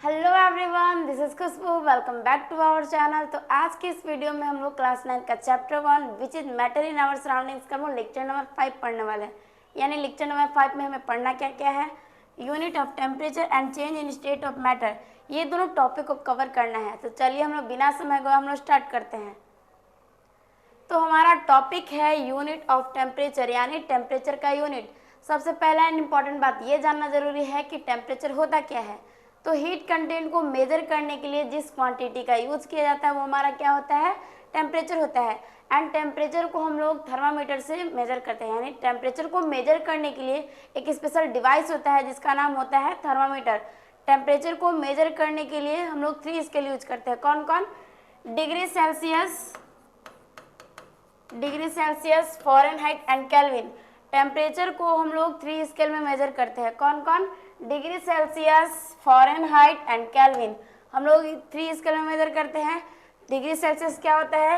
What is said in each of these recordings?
Hello everyone, this is Khushboo. Welcome back to our channel. तो आज की इस वीडियो में हम लोग क्लास 9 का chapter 1 which is matter in our surroundings का हम लेक्चर नंबर 5 पढ़ने वाले हैं। यानी लेक्चर नंबर 5 में हमें पढ़ना क्या क्या है, unit of temperature and change in state of matter, ये दोनों टॉपिक को कवर करना है। तो चलिए हम लोग बिना समय गवाए हम लोग स्टार्ट करते हैं। तो हमारा टॉपिक है यूनिट ऑफ टेम्परेचर, यानी टेम्परेचर का यूनिट। सबसे पहला इम्पॉर्टेंट बात ये जानना जरूरी है कि टेम्परेचर होता क्या है। तो हीट कंटेंट को मेजर करने के लिए जिस क्वांटिटी का यूज किया जाता है वो हमारा क्या होता है, टेम्परेचर होता है। एंड टेम्परेचर को हम लोग थर्मामीटर से मेजर करते हैं। यानी टेम्परेचर को मेजर करने के लिए एक स्पेशल डिवाइस होता है जिसका नाम होता है थर्मामीटर। टेम्परेचर को मेजर करने के लिए हम लोग 3 स्केल यूज करते हैं। कौन कौन? Degree Celsius, Fahrenheit and kelvin. Temperature को हम लोग 3 स्केल में मेजर करते हैं। कौन कौन? Degree Celsius, Fahrenheit and kelvin. हम लोग 3 स्केल में मेजर करते हैं। डिग्री सेल्सियस क्या होता है?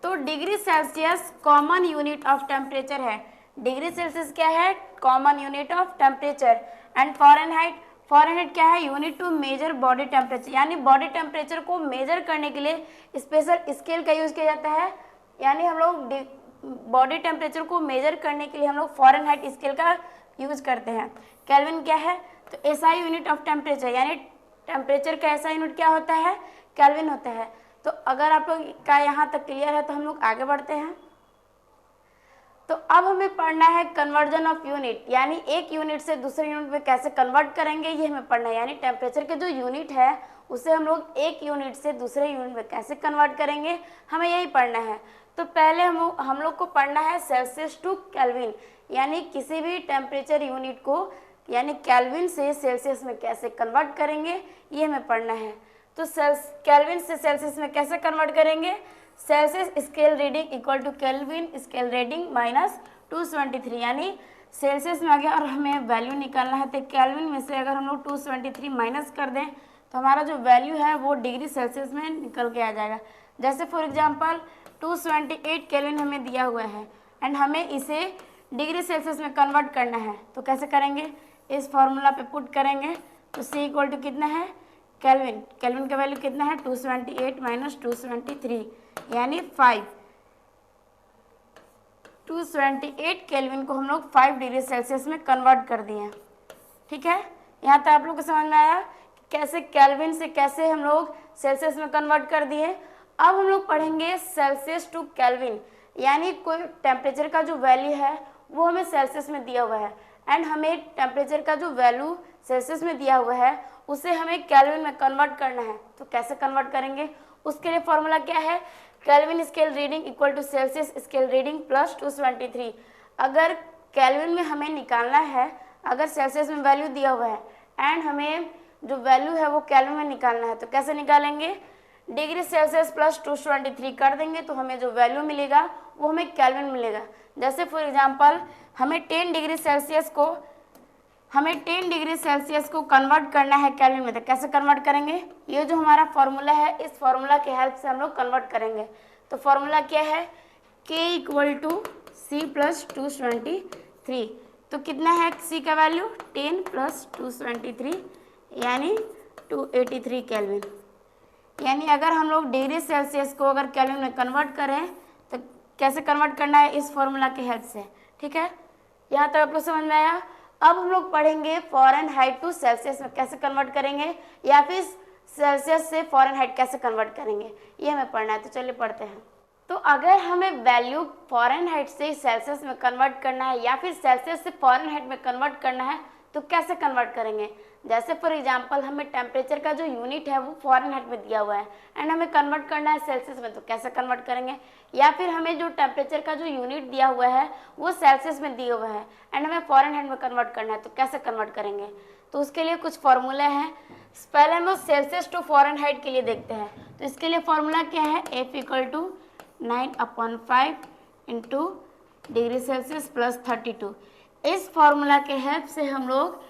तो degree Celsius common unit of temperature है। डिग्री सेल्सियस क्या है? Common unit of temperature. And Fahrenheit क्या है? Unit to measure body temperature. यानी बॉडी टेम्परेचर को मेजर करने के लिए स्पेशल स्केल का यूज किया जाता है। यानी हम लोग बॉडी टेम्परेचर को मेजर करने के लिए हम लोग फ़ारेनहाइट स्केल का यूज करते हैं। केल्विन क्या है? तो एसआई यूनिट ऑफ टेम्परेचर, यानी टेम्परेचर का ऐसा यूनिट क्या होता है? केल्विन होता है। तो अगर आप लोग का यहाँ तक क्लियर है तो हम लोग आगे बढ़ते हैं। तो अब हमें पढ़ना है कन्वर्जन ऑफ यूनिट, यानी एक यूनिट से दूसरे यूनिट में कैसे कन्वर्ट करेंगे ये हमें पढ़ना है। यानी टेम्परेचर के जो यूनिट है उसे हम लोग एक यूनिट से दूसरे यूनिट में कैसे कन्वर्ट करेंगे, हमें यही पढ़ना है। तो पहले हम लोग को पढ़ना है सेल्सियस टू केल्विन, यानी किसी भी टेम्परेचर यूनिट को यानी केल्विन से सेल्सियस में कैसे कन्वर्ट करेंगे ये हमें पढ़ना है। तो केल्विन से सेल्सियस में कैसे कन्वर्ट करेंगे? Celsius scale reading equal to Kelvin scale reading minus 273। यानी सेल्सियस में आ गया और हमें वैल्यू निकालना है। तो केल्विन में से अगर हम लोग 273 माइनस कर दें तो हमारा जो वैल्यू है वो डिग्री सेल्सियस में निकल के आ जाएगा। जैसे फॉर एग्जांपल 228 केल्विन हमें दिया हुआ है एंड हमें इसे डिग्री सेल्सियस में कन्वर्ट करना है। तो कैसे करेंगे? इस फॉर्मूला पे पुट करेंगे। तो C इक्वल टू कितना है? केल्विन का वैल्यू कितना है? 278 माइनस 273 यानी 5। 278 केल्विन को हम लोग 5 डिग्री सेल्सियस में कन्वर्ट कर दिए। ठीक है, यहाँ तक आप लोग को समझ में आया कैसे केल्विन से कैसे हम लोग सेल्सियस में कन्वर्ट कर दिए। अब हम लोग पढ़ेंगे सेल्सियस टू केल्विन, यानी कोई टेम्परेचर का जो वैल्यू है वो हमें सेल्सियस में दिया हुआ है एंड हमें टेम्परेचर का जो वैल्यू सेल्सियस में दिया हुआ है उसे हमें केल्विन में कन्वर्ट करना है। तो कैसे कन्वर्ट करेंगे? उसके लिए फॉर्मूला क्या है? Kelvin scale reading equal to Celsius scale reading plus 273। अगर केल्विन में हमें निकालना है, अगर सेल्सियस में वैल्यू दिया हुआ है एंड हमें जो वैल्यू है वो केल्विन में निकालना है, तो कैसे निकालेंगे? डिग्री सेल्सियस प्लस 273 कर देंगे तो हमें जो वैल्यू मिलेगा वो हमें केल्विन मिलेगा। जैसे फॉर एग्जांपल हमें 10 डिग्री सेल्सियस को कन्वर्ट करना है केल्विन में। तो कैसे कन्वर्ट करेंगे? ये जो हमारा फॉर्मूला है इस फॉर्मूला के हेल्प से हम लोग कन्वर्ट करेंगे। तो फॉर्मूला क्या है? K equal to C plus 273। तो कितना है C का वैल्यू? 10 प्लस 273 यानी 283 केल्विन। यानी अगर हम लोग डिग्री सेल्सियस को अगर केल्विन में कन्वर्ट करें तो कैसे कन्वर्ट करना है? इस फॉर्मूला के हेल्प से। ठीक है, यहाँ तक आप लोग समझ में आया। अब हम लोग पढ़ेंगे फ़ारेनहाइट टू सेल्सियस में कैसे कन्वर्ट करेंगे या फिर सेल्सियस से फ़ारेनहाइट कैसे कन्वर्ट करेंगे ये हमें पढ़ना है। तो चलिए पढ़ते हैं। तो अगर हमें वैल्यू फ़ारेनहाइट से सेल्सियस में कन्वर्ट करना है या फिर सेल्सियस से फ़ारेनहाइट में कन्वर्ट करना है तो कैसे कन्वर्ट करेंगे? जैसे फॉर एग्जांपल हमें टेम्परेचर का जो यूनिट है वो फ़ारेनहाइट में दिया हुआ है एंड हमें कन्वर्ट करना है सेल्सियस में, तो कैसे कन्वर्ट करेंगे? या फिर हमें जो टेम्परेचर का जो यूनिट दिया हुआ है वो सेल्सियस में दिया हुआ है एंड हमें फ़ारेनहाइट में कन्वर्ट करना है, तो कैसे कन्वर्ट करेंगे? तो उसके लिए कुछ फॉर्मूला हैं। पहले हम लोग सेल्सियस टू फ़ारेनहाइट के लिए देखते हैं। तो इसके लिए फॉर्मूला क्या है? F equal to 9/5 into degree Celsius plus 32। इस फॉर्मूला के हेल्प से हम लोग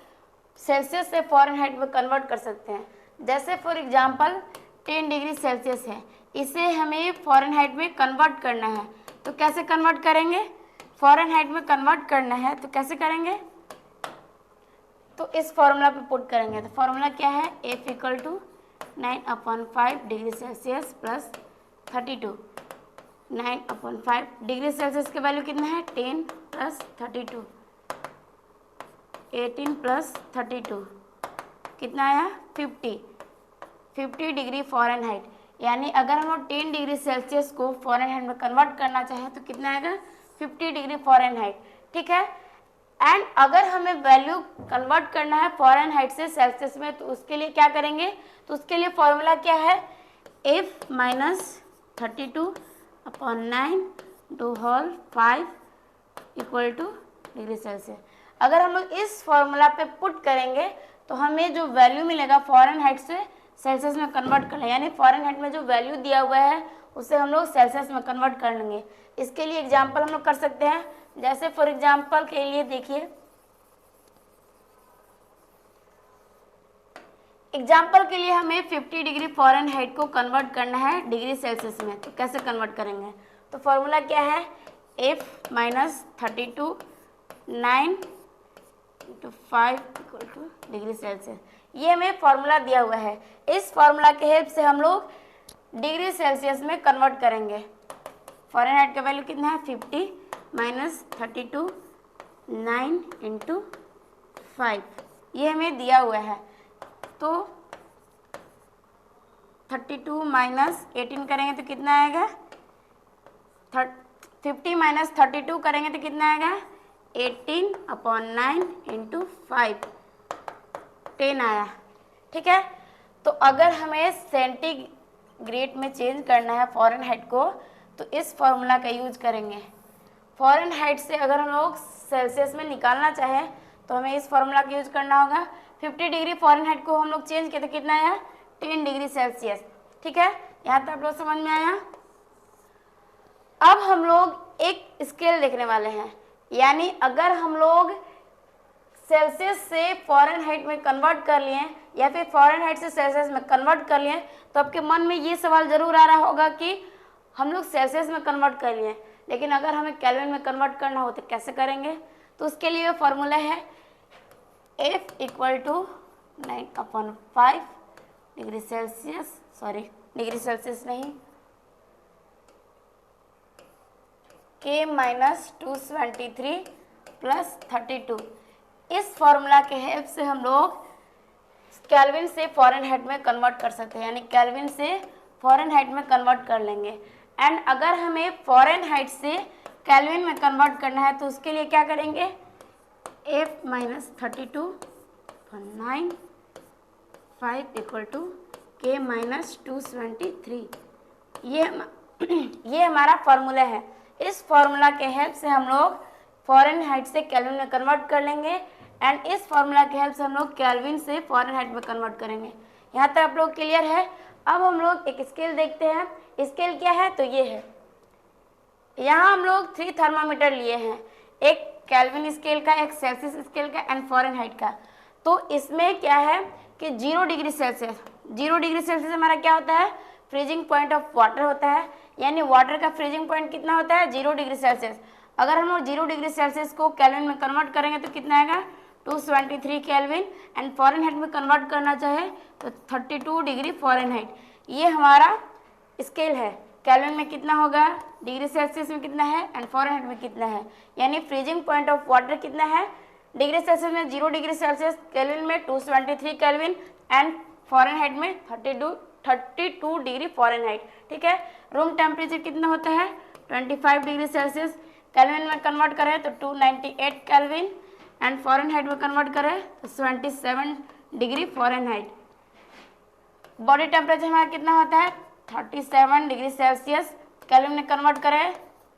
सेल्सियस से फ़ारेनहाइट में कन्वर्ट कर सकते हैं। जैसे फॉर एग्जांपल 10 डिग्री सेल्सियस है, इसे हमें फ़ारेनहाइट में कन्वर्ट करना है। तो कैसे कन्वर्ट करेंगे? फ़ारेनहाइट में कन्वर्ट करना है तो कैसे करेंगे? तो इस फॉर्मूला पे पुट करेंगे, तो फॉर्मूला क्या है, F equal to 9/5 degree Celsius plus 32। 9/5 degree Celsius की वैल्यू कितना है, 10 प्लस 32, 18 प्लस 32 कितना आया, 50 डिग्री फ़ारेनहाइट। यानी अगर हम लोग 10 डिग्री सेल्सियस को फ़ारेनहाइट में कन्वर्ट करना चाहें तो कितना आएगा, 50 डिग्री फ़ारेनहाइट। ठीक है, एंड अगर हमें वैल्यू कन्वर्ट करना है फ़ारेनहाइट से सेल्सियस में, तो उसके लिए क्या करेंगे, तो उसके लिए फॉर्मूला क्या है, F minus 32/9 to whole 5 equal to degree Celsius. अगर हम लोग इस फॉर्मूला पे पुट करेंगे तो हमें जो वैल्यू मिलेगा फ़ारेनहाइट से सेल्सियस में कन्वर्ट कर लें, यानी फ़ारेनहाइट में जो वैल्यू दिया हुआ है उसे हम लोग सेल्सियस में कन्वर्ट कर लेंगे। इसके लिए एग्जांपल हम लोग कर सकते हैं, जैसे फॉर एग्जांपल के लिए देखिए, एग्जांपल के लिए हमें 50 डिग्री फ़ारेनहाइट को कन्वर्ट करना है डिग्री सेल्सियस में, तो कैसे कन्वर्ट करेंगे, तो फॉर्मूला क्या है, F minus 32 9 × 5 equal to degree Celsius. ये हमें फॉर्मूला दिया हुआ है, इस फॉर्मूला के हेल्प से हम लोग डिग्री सेल्सियस में कन्वर्ट करेंगे। फ़ारेनहाइट का वैल्यू कितना है, 50 माइनस 32 9 × 5, ये हमें दिया हुआ है। तो 32 माइनस 18 करेंगे तो कितना आएगा, 50 माइनस 32 करेंगे तो कितना आएगा, 18/9 × 5, 10 आया। ठीक है, तो अगर हमें सेंटीग्रेड में चेंज करना है फ़ारेनहाइट को, तो इस फॉर्मूला का यूज करेंगे। फ़ारेनहाइट से अगर हम लोग सेल्सियस में निकालना चाहें तो हमें इस फॉर्मूला का यूज करना होगा। 50 डिग्री फ़ारेनहाइट को हम लोग चेंज किए तो कितना आया, 10 डिग्री सेल्सियस। ठीक है, यहाँ तक आप लोग समझ में आया। अब हम लोग एक स्केल देखने वाले हैं, यानी अगर हम लोग सेल्सियस से फ़ारेनहाइट में कन्वर्ट कर लिए या फिर फ़ारेनहाइट से सेल्सियस में कन्वर्ट कर लिए, तो आपके मन में ये सवाल ज़रूर आ रहा होगा कि हम लोग सेल्सियस में कन्वर्ट कर लिए, लेकिन अगर हमें केल्विन में कन्वर्ट करना हो तो कैसे करेंगे। तो उसके लिए फॉर्मूला है F equal to 9/5 degree Celsius, sorry degree Celsius नहीं, K माइनस 273 प्लस 32। इस फॉर्मूला के हेल्प से हम लोग केल्विन से फ़ारेनहाइट में कन्वर्ट कर सकते हैं, यानी केल्विन से फ़ारेनहाइट में कन्वर्ट कर लेंगे। एंड अगर हमें फ़ारेनहाइट से केल्विन में कन्वर्ट करना है तो उसके लिए क्या करेंगे, F minus 32/9 5 equal to K minus 273। ये हमारा फॉर्मूला है। इस फॉर्मूला के हेल्प से हम लोग फ़ारेनहाइट से केल्विन में कन्वर्ट कर लेंगे, एंड इस फॉर्मूला के हेल्प से हम लोग केल्विन से फ़ारेनहाइट में कन्वर्ट करेंगे। यहाँ तक आप लोग क्लियर है। अब हम लोग एक स्केल देखते हैं। स्केल क्या है, तो ये है, यहाँ हम लोग 3 थर्मामीटर लिए हैं, एक केल्विन स्केल का, एक सेल्सियस स्केल का एंड फ़ारेनहाइट का। तो इसमें क्या है कि 0 डिग्री सेल्सियस, 0 डिग्री सेल्सियस हमारा क्या होता है, फ्रीजिंग पॉइंट ऑफ वाटर होता है, यानी वाटर का फ्रीजिंग पॉइंट कितना होता है, 0 डिग्री सेल्सियस। अगर हम लोग 0 डिग्री सेल्सियस को केल्विन में कन्वर्ट करेंगे तो कितना आएगा, 273 केल्विन, एंड फ़ारेनहाइट में कन्वर्ट करना चाहे तो 32 डिग्री फ़ारेनहाइट। ये हमारा स्केल है, केल्विन में कितना होगा, डिग्री सेल्सियस में कितना है एंड फ़ारेनहाइट में कितना है, यानी फ्रीजिंग पॉइंट ऑफ वाटर कितना है, डिग्री सेल्सियस में 0 डिग्री सेल्सियस, केल्विन में 273 केल्विन एंड फ़ारेनहाइट में 32 डिग्री फ़ारेनहाइट। ठीक है, रूम टेम्परेचर कितना होता है, 25 डिग्री सेल्सियस, केल्विन में कन्वर्ट करें तो 298 केल्विन एंड फ़ारेनहाइट में कन्वर्ट करें तो 77 डिग्री फ़ारेनहाइट। बॉडी टेम्परेचर हमारा कितना होता है, 37 डिग्री सेल्सियस, केल्विन में कन्वर्ट करें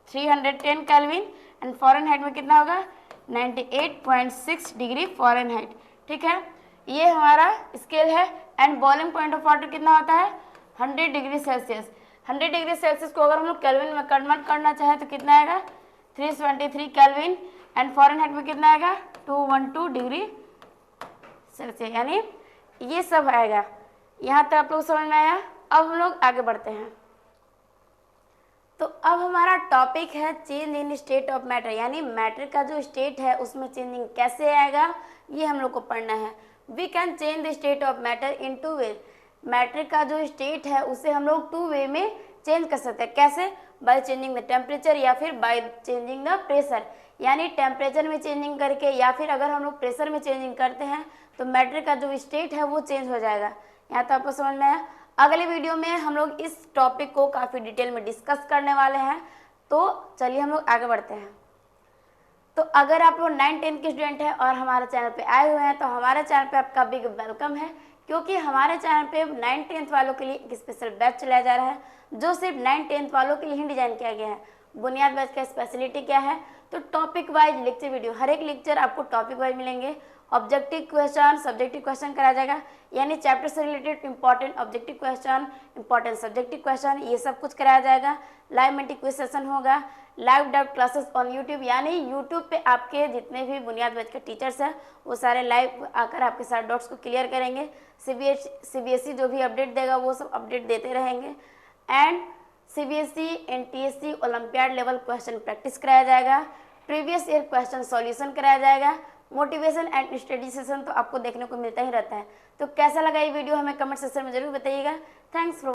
310 केल्विन एंड फ़ारेनहाइट में कितना होगा, 98.6 डिग्री फ़ारेनहाइट। ठीक है, ये हमारा स्केल है। And boiling point of water कितना होता है, 100 डिग्री सेल्सियस। 100 डिग्री सेल्सियस को अगर हम लोग केल्विन में कन्वर्ट करना चाहें तो कितना आएगा, 373 केल्विन एंड फ़ारेनहाइट में कितना आएगा, 212 डिग्री सेल्सियस, यानी ये सब आएगा। यहाँ तक आप लोग समझ में आया। अब हम लोग आगे बढ़ते हैं। तो अब हमारा टॉपिक है change in state of matter, यानी मैटर का जो स्टेट है उसमें चेंजिंग कैसे आएगा, ये हम लोग को पढ़ना है। We can change the state of matter in two way. Matter का जो स्टेट है उसे हम लोग टू वे में चेंज कर सकते हैं। कैसे? बाय चेंजिंग द टेम्परेचर या फिर बाय चेंजिंग द प्रेशर, यानी टेम्परेचर में चेंजिंग करके या फिर अगर हम लोग प्रेशर में चेंजिंग करते हैं तो मैटर का जो स्टेट है वो चेंज हो जाएगा। यहाँ तो आपको समझ में आया। अगले वीडियो में हम लोग इस टॉपिक को काफ़ी डिटेल में डिस्कस करने वाले हैं। तो चलिए हम लोग आगे बढ़ते हैं। तो अगर आप लोग 9th-10th के स्टूडेंट हैं और हमारे चैनल पे आए हुए हैं तो हमारे चैनल पे आपका बिग वेलकम है, क्योंकि हमारे चैनल पे 9th-10th वालों के लिए एक स्पेशल बैच चलाया जा रहा है जो सिर्फ 9th-10th वालों के लिए ही डिजाइन किया गया है। बुनियाद बैच का स्पेशलिटी क्या है? तो टॉपिक वाइज लेक्चर वीडियो, हर एक लेक्चर आपको टॉपिक वाइज मिलेंगे। ऑब्जेक्टिव क्वेश्चन, सब्जेक्टिव क्वेश्चन कराया जाएगा, यानी चैप्टर से related important objective question, important subjective question, ये सब कुछ कराया जाएगा। लाइव मेंटी क्विज सेशन होगा, live doubt classes on YouTube, यानी यूट्यूब पे आपके जितने भी बुनियाद बैच के टीचर्स हैं वो सारे लाइव आकर आपके सारे डाउट्स को क्लियर करेंगे। सीबीएसई जो भी अपडेट देगा वो सब अपडेट देते रहेंगे। And CBSE NTSC olympiad level question practice कराया जाएगा, प्रीवियस ईयर क्वेश्चन सॉल्यूशन कराया जाएगा। मोटिवेशन एंड स्टडी सेशन तो आपको देखने को मिलता ही रहता है। तो कैसा लगा ये वीडियो हमें कमेंट सेक्शन में जरूर बताइएगा। Thanks for